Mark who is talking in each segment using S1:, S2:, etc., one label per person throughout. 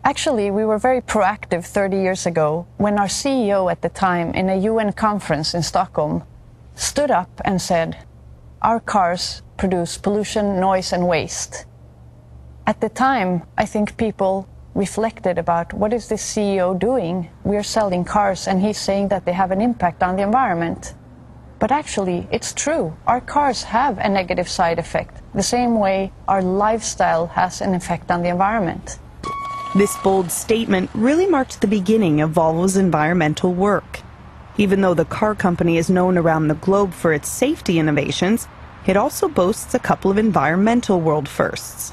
S1: Actually, we were very proactive 30 years ago when our CEO at the time in a UN conference in Stockholm stood up and said, "Our cars produce pollution, noise and waste." At the time, I think people reflected about what is this CEO doing? We're selling cars and he's saying that they have an impact on the environment. But actually, it's true. Our cars have a negative side effect, the same way our lifestyle has an effect on the environment.
S2: This bold statement really marked the beginning of Volvo's environmental work. Even though the car company is known around the globe for its safety innovations, it also boasts a couple of environmental world firsts.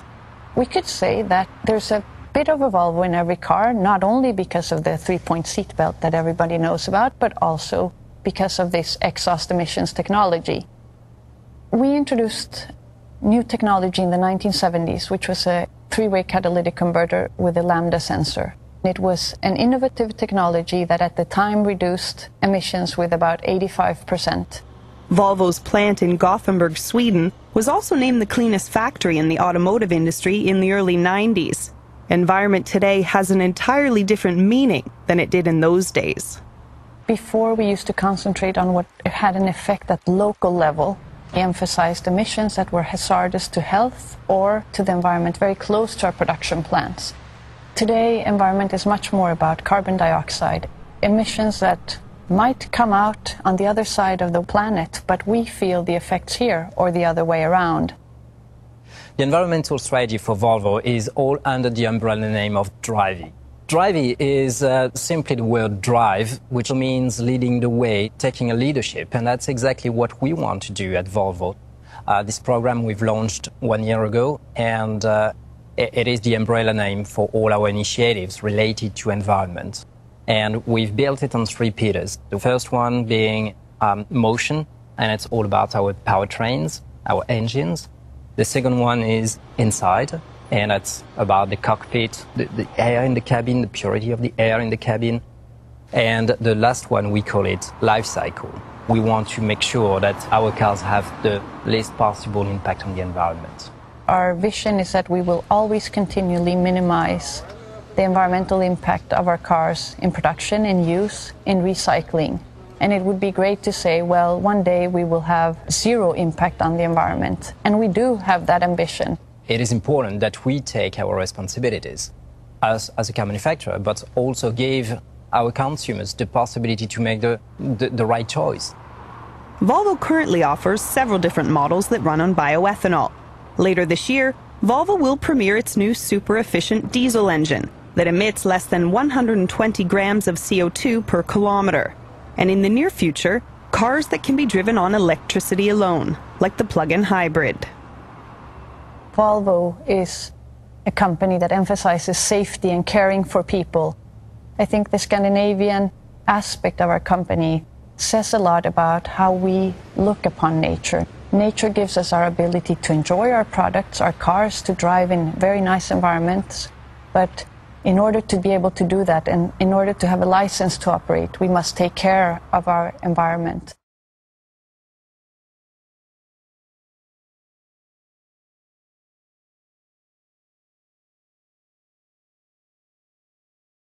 S1: We could say that there's a bit of a Volvo in every car, not only because of the three-point seatbelt that everybody knows about, but also because of this exhaust emissions technology. We introduced new technology in the 1970s, which was a three-way catalytic converter with a lambda sensor. It was an innovative technology that at the time reduced emissions with about 85%.
S2: Volvo's plant in Gothenburg, Sweden, was also named the cleanest factory in the automotive industry in the early 90s. Environment today has an entirely different meaning than it did in those days.
S1: Before, we used to concentrate on what had an effect at local level. We emphasized emissions that were hazardous to health or to the environment very close to our production plants. Today, environment is much more about carbon dioxide, emissions that might come out on the other side of the planet, but we feel the effects here or the other way around.
S3: The environmental strategy for Volvo is all under the umbrella name of Drivey. Drivey is simply the word drive, which means leading the way, taking a leadership, and that's exactly what we want to do at Volvo. This program we've launched 1 year ago, and it is the umbrella name for all our initiatives related to environment. And we've built it on three pillars. The first one being motion, and it's all about our powertrains, our engines. The second one is inside, and that's about the cockpit, the air in the cabin, the purity of the air in the cabin. And the last one, we call it life cycle. We want to make sure that our cars have the least possible impact on the environment.
S1: Our vision is that we will always continually minimize the environmental impact of our cars in production, in use, in recycling. And it would be great to say, well, one day we will have zero impact on the environment. And we do have that ambition.
S3: It is important that we take our responsibilities as a car manufacturer, but also give our consumers the possibility to make the right choice.
S2: Volvo currently offers several different models that run on bioethanol. Later this year, Volvo will premiere its new super-efficient diesel engine that emits less than 120 grams of CO2 per kilometer. And in the near future, cars that can be driven on electricity alone, like the plug-in hybrid.
S1: Volvo is a company that emphasizes safety and caring for people. I think the Scandinavian aspect of our company says a lot about how we look upon nature. Nature gives us our ability to enjoy our products, our cars, to drive in very nice environments. But in order to be able to do that and in order to have a license to operate, we must take care of our environment.